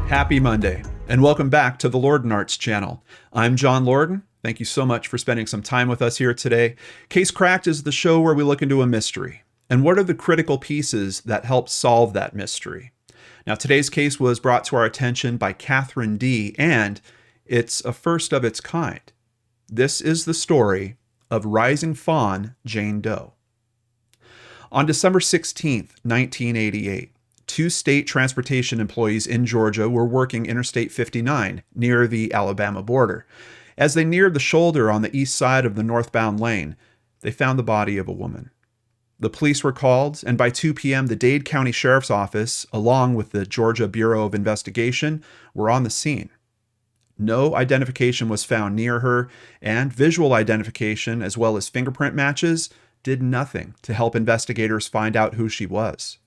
Happy Monday, and welcome back to the Lorden Arts channel. I'm John Lorden. Thank you so much for spending some time with us here today. Case Cracked is the show where we look into a mystery, and what are the critical pieces that help solve that mystery. Now, today's case was brought to our attention by Catherine D., and it's a first of its kind. This is the story of Rising Fawn Jane Doe. On December 16th, 1988, two state transportation employees in Georgia were working Interstate 59 near the Alabama border. As they neared the shoulder on the east side of the northbound lane, they found the body of a woman. The police were called, and by 2 p.m., the Dade County Sheriff's Office, along with the Georgia Bureau of Investigation, were on the scene. No identification was found near her, and visual identification, as well as fingerprint matches, did nothing to help investigators find out who she was.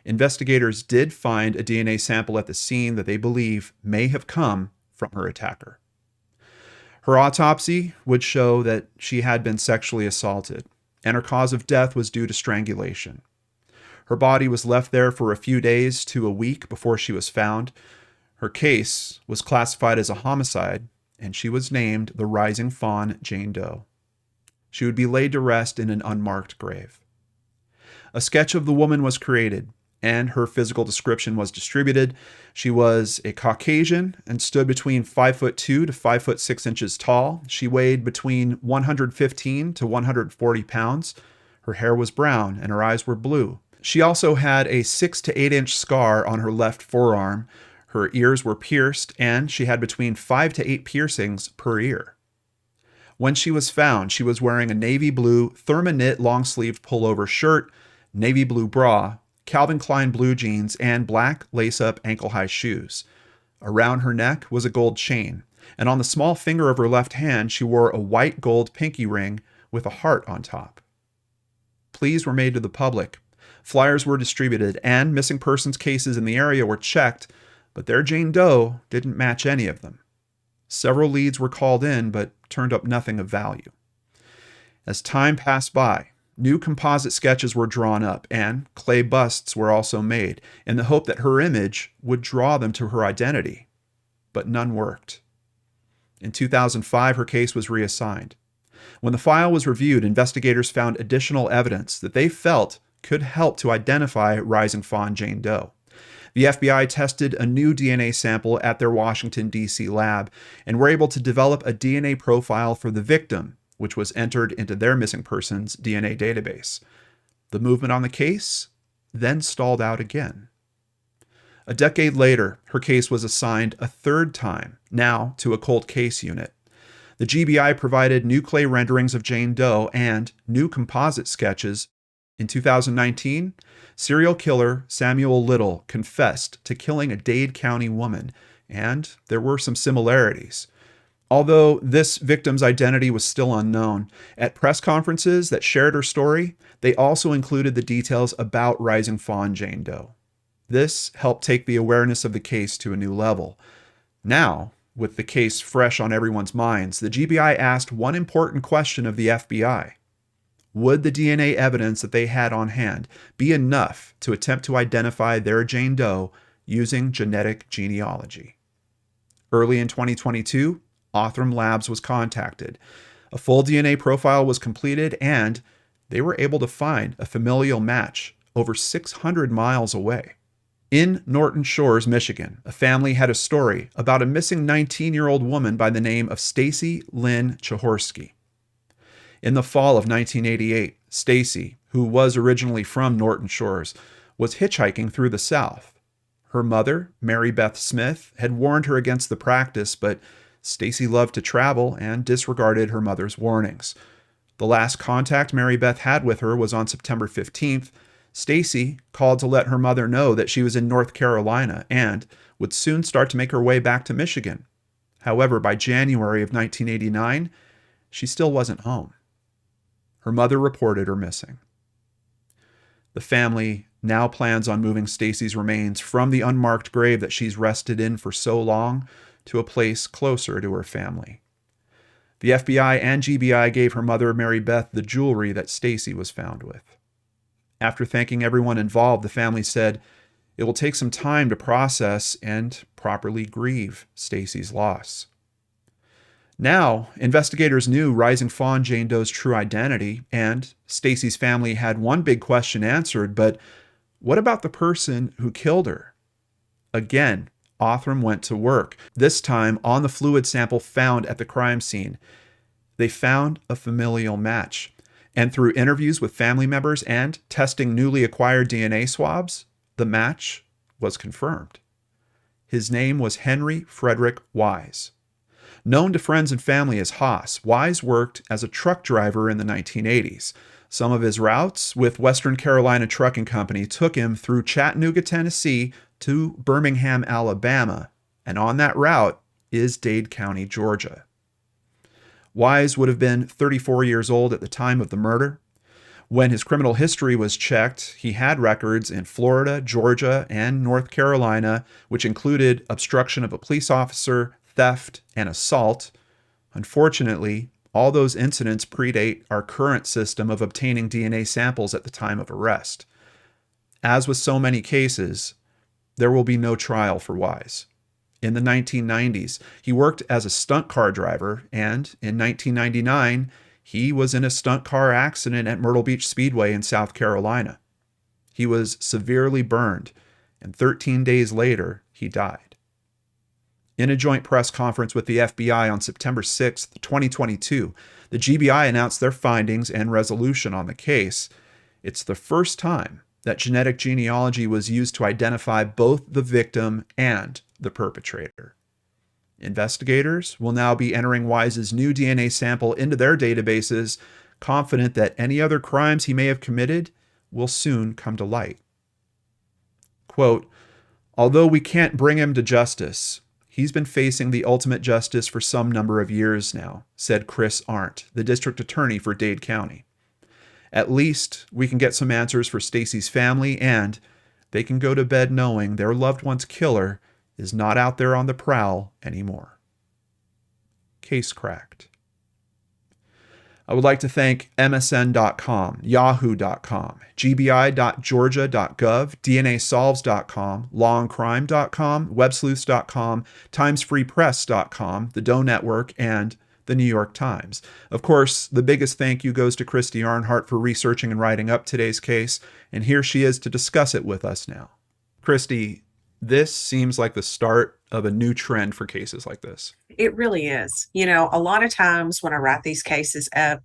Investigators did find a DNA sample at the scene that they believe may have come from her attacker. Her autopsy would show that she had been sexually assaulted, and her cause of death was due to strangulation. Her body was left there for a few days to a week before she was found. Her case was classified as a homicide, and she was named the Rising Fawn Jane Doe. She would be laid to rest in an unmarked grave. A sketch of the woman was created, and her physical description was distributed. She was a Caucasian and stood between 5'2" to 5'6" tall. She weighed between 115 to 140 pounds. Her hair was brown and her eyes were blue. She also had a 6 to 8 inch scar on her left forearm. Her ears were pierced, and she had between 5 to 8 piercings per ear. When she was found, she was wearing a navy blue thermoknit long-sleeved pullover shirt, navy blue bra, Calvin Klein blue jeans, and black lace-up ankle-high shoes. Around her neck was a gold chain, and on the small finger of her left hand she wore a white gold pinky ring with a heart on top. Pleas were made to the public. Flyers were distributed, and missing persons cases in the area were checked, but their Jane Doe didn't match any of them. Several leads were called in, but turned up nothing of value. As time passed by, new composite sketches were drawn up, and clay busts were also made, in the hope that her image would draw them to her identity. But none worked. In 2005, her case was reassigned. When the file was reviewed, investigators found additional evidence that they felt could help to identify Rising Fawn Jane Doe. The FBI tested a new DNA sample at their Washington, D.C. lab and were able to develop a DNA profile for the victim, which was entered into their missing persons DNA database. The movement on the case then stalled out again. A decade later, her case was assigned a third time, now to a cold case unit. The GBI provided new clay renderings of Jane Doe and new composite sketches. In 2019, serial killer Samuel Little confessed to killing a Dade County woman, and there were some similarities. Although this victim's identity was still unknown, at press conferences that shared her story, they also included the details about Rising Fawn Jane Doe. This helped take the awareness of the case to a new level. Now, with the case fresh on everyone's minds, the GBI asked one important question of the FBI. Would the DNA evidence that they had on hand be enough to attempt to identify their Jane Doe using genetic genealogy? Early in 2022, Othram Labs was contacted. A full DNA profile was completed, and they were able to find a familial match over 600 miles away. In Norton Shores, Michigan, a family had a story about a missing 19-year-old woman by the name of Stacy Lynn Chahorsky. In the fall of 1988, Stacy, who was originally from Norton Shores, was hitchhiking through the South. Her mother, Mary Beth Smith, had warned her against the practice, but Stacy loved to travel and disregarded her mother's warnings. The last contact Mary Beth had with her was on September 15th. Stacy called to let her mother know that she was in North Carolina and would soon start to make her way back to Michigan. However, by January of 1989, she still wasn't home. Her mother reported her missing. The family now plans on moving Stacy's remains from the unmarked grave that she's rested in for so long to a place closer to her family. The FBI and GBI gave her mother, Mary Beth, the jewelry that Stacy was found with. After thanking everyone involved, the family said, "It will take some time to process and properly grieve Stacy's loss. Now, investigators knew Rising Fawn Jane Doe's true identity, and Stacy's family had one big question answered, but what about the person who killed her? Again, Othram went to work, this time on the fluid sample found at the crime scene. They found a familial match, and through interviews with family members and testing newly acquired DNA swabs, the match was confirmed. His name was Henry Frederick Wise. Known to friends and family as Haas, Wise worked as a truck driver in the 1980s. Some of his routes with Western Carolina Trucking Company took him through Chattanooga, Tennessee to Birmingham, Alabama, and on that route is Dade County, Georgia. Wise would have been 34 years old at the time of the murder. When his criminal history was checked, he had records in Florida, Georgia, and North Carolina, which included obstruction of a police officer, theft, and assault. Unfortunately, all those incidents predate our current system of obtaining DNA samples at the time of arrest. As with so many cases, there will be no trial for Wise. In the 1990s, he worked as a stunt car driver, and in 1999, he was in a stunt car accident at Myrtle Beach Speedway in South Carolina. He was severely burned, and 13 days later, he died. In a joint press conference with the FBI on September 6, 2022, the GBI announced their findings and resolution on the case. It's the first time that genetic genealogy was used to identify both the victim and the perpetrator. Investigators will now be entering Wise's new DNA sample into their databases, confident that any other crimes he may have committed will soon come to light. Quote, "Although we can't bring him to justice, he's been facing the ultimate justice for some number of years now," said Chris Arndt, the district attorney for Dade County. "At least we can get some answers for Stacy's family, and they can go to bed knowing their loved one's killer is not out there on the prowl anymore." Case cracked. I would like to thank MSN.com, Yahoo.com, GBI.Georgia.gov, DNAsolves.com, LawandCrime.com, WebSleuths.com, TimesFreePress.com, the Doe Network, and the New York Times. Of course, the biggest thank you goes to Christy Arnhart for researching and writing up today's case, and here she is to discuss it with us now. Christy, this seems like the start of a new trend for cases like this. It really is. You know, a lot of times when I write these cases up,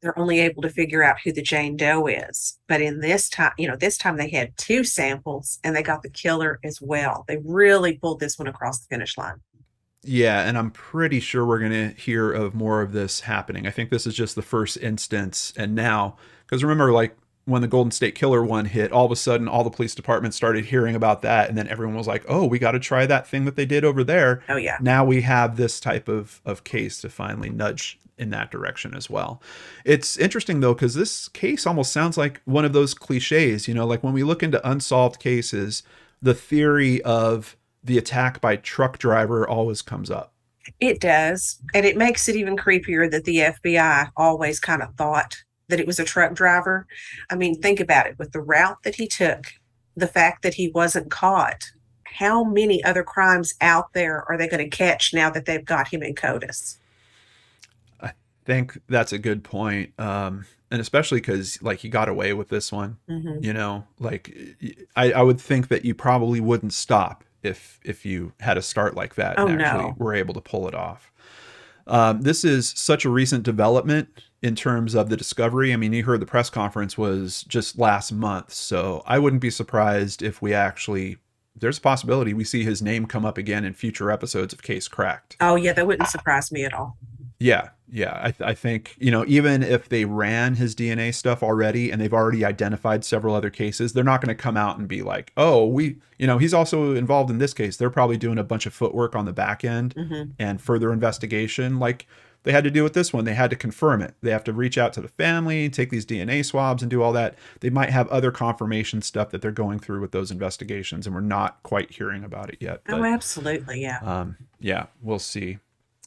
they're only able to figure out who the Jane Doe is. But in this time, this time they had two samples and they got the killer as well. They really pulled this one across the finish line. Yeah, and I'm pretty sure we're going to hear of more of this happening. I think this is just the first instance. And now, because remember, like, when the Golden State Killer one hit, all of a sudden, all the police departments started hearing about that. And then everyone was like, oh, we got to try that thing that they did over there. Oh, yeah. Now we have this type of case to finally nudge in that direction as well. It's interesting, though, because this case almost sounds like one of those cliches. Like when we look into unsolved cases, the theory of the attack by truck driver always comes up. It does. And it makes it even creepier that the FBI always kind of thought that it was a truck driver. I mean, think about it. With the route that he took, the fact that he wasn't caught, how many other crimes out there are they going to catch now that they've got him in CODIS? I think that's a good point. And especially because, like, he got away with this one. Mm-hmm. I would think that you probably wouldn't stop if you had a start like that and actually were able to pull it off. This is such a recent development in terms of the discovery. I mean, you heard the press conference was just last month, so I wouldn't be surprised if there's a possibility we see his name come up again in future episodes of Case Cracked. Oh, yeah, that wouldn't surprise me at all. Yeah. I think, even if they ran his DNA stuff already and they've already identified several other cases, they're not going to come out and be like, oh, he's also involved in this case. They're probably doing a bunch of footwork on the back end and further investigation like they had to do with this one. They had to confirm it. They have to reach out to the family, take these DNA swabs and do all that. They might have other confirmation stuff that they're going through with those investigations, and we're not quite hearing about it yet. But, absolutely. Yeah. Yeah, we'll see.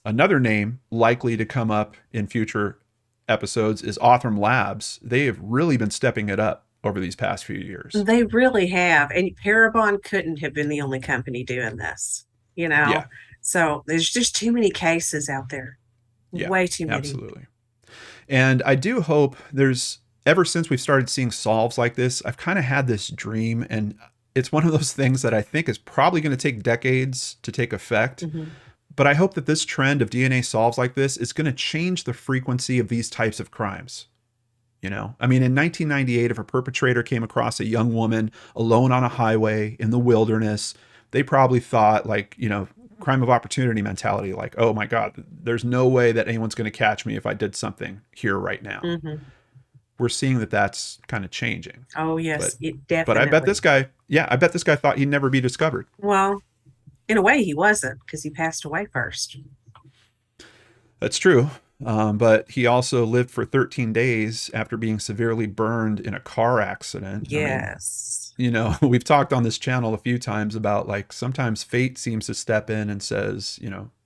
Another name likely to come up in future episodes is Othram Labs. They have really been stepping it up over these past few years. They really have. And Parabon couldn't have been the only company doing this. you know? Yeah. So there's just too many cases out there. Yeah. Way too many. Absolutely. And I do hope ever since we've started seeing solves like this, I've kind of had this dream, and it's one of those things that I think is probably going to take decades to take effect. Mhm. But I hope that this trend of DNA solves like this is going to change the frequency of these types of crimes. I mean, in 1998, if a perpetrator came across a young woman alone on a highway in the wilderness, they probably thought, like, crime of opportunity mentality, like, oh my God, there's no way that anyone's going to catch me if I did something here right now. Mhm. We're seeing that that's kind of changing. Oh, yes, it But I bet this definitely. guy, I bet this guy thought he'd never be discovered. Well, in a way, he wasn't because he passed away first. That's true. But he also lived for 13 days after being severely burned in a car accident. I mean, Yes. we've talked on this channel a few times about, like, sometimes fate seems to step in and says,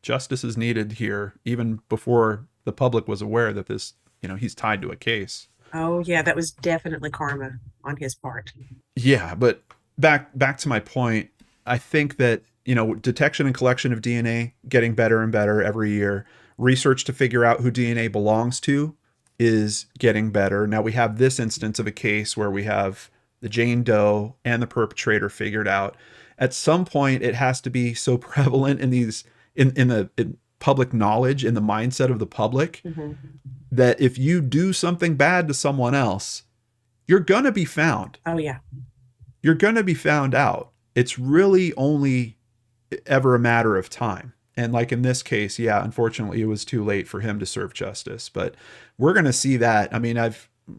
justice is needed here, even before the public was aware that this, he's tied to a case. Oh, yeah, that was definitely karma on his part. Yeah, but back to my point, I think that, detection and collection of DNA getting better and better every year. Research to figure out who DNA belongs to is getting better. Now we have this instance of a case where we have the Jane Doe and the perpetrator figured out. At some point, it has to be so prevalent in in public knowledge, in the mindset of the public, Mhm. that if you do something bad to someone else, you're gonna be found. Oh, yeah. You're gonna be found out. It's really only ever a matter of time. And like in this case, yeah, unfortunately, it was too late for him to serve justice. But we're going to see that. I mean,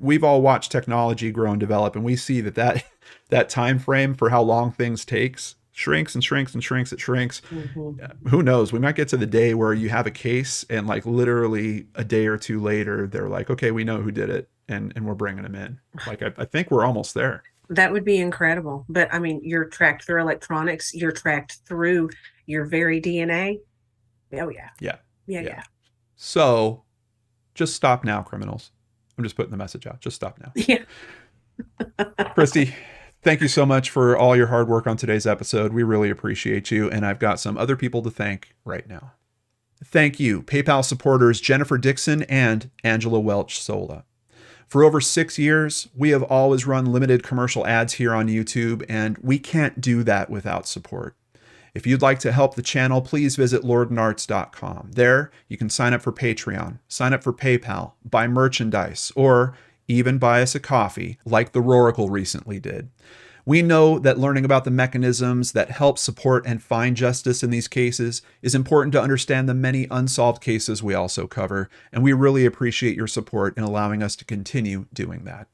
we've all watched technology grow and develop, and we see that time frame for how long things takes shrinks and shrinks and shrinks. It shrinks. Mhm. Who knows? We might get to the day where you have a case, and like literally a day or two later, they're like, okay, we know who did it, and we're bringing him in. Like I think we're almost there. That would be incredible. But I mean, you're tracked through electronics, you're tracked through your very DNA. Oh, yeah. Yeah. Yeah, Yeah. yeah. So just stop now, criminals. I'm just putting the message out. Just stop now. Yeah. Christy, thank you so much for all your hard work on today's episode. We really appreciate you. And I've got some other people to thank right now. Thank you, PayPal supporters Jennifer Dixon and Angela Welch Sola. For over 6 years, we have always run limited commercial ads here on YouTube, and we can't do that without support. If you'd like to help the channel, please visit lordandarts.com. There, you can sign up for Patreon, sign up for PayPal, buy merchandise, or even buy us a coffee, like the Roracle recently did. We know that learning about the mechanisms that help support and find justice in these cases is important to understand the many unsolved cases we also cover, and we really appreciate your support in allowing us to continue doing that.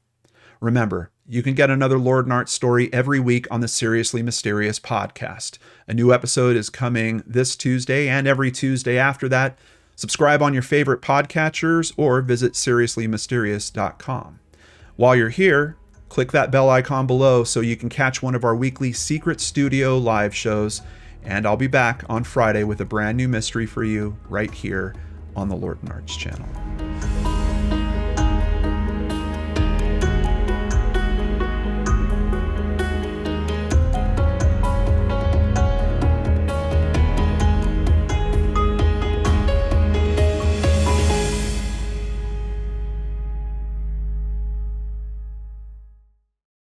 Remember, you can get another Lord and Art story every week on the Seriously Mysterious podcast. A new episode is coming this Tuesday and every Tuesday after that. Subscribe on your favorite podcatchers or visit seriouslymysterious.com. While you're here, click that bell icon below so you can catch one of our weekly Secret Studio live shows. And I'll be back on Friday with a brand new mystery for you right here on the Lord and Arts channel.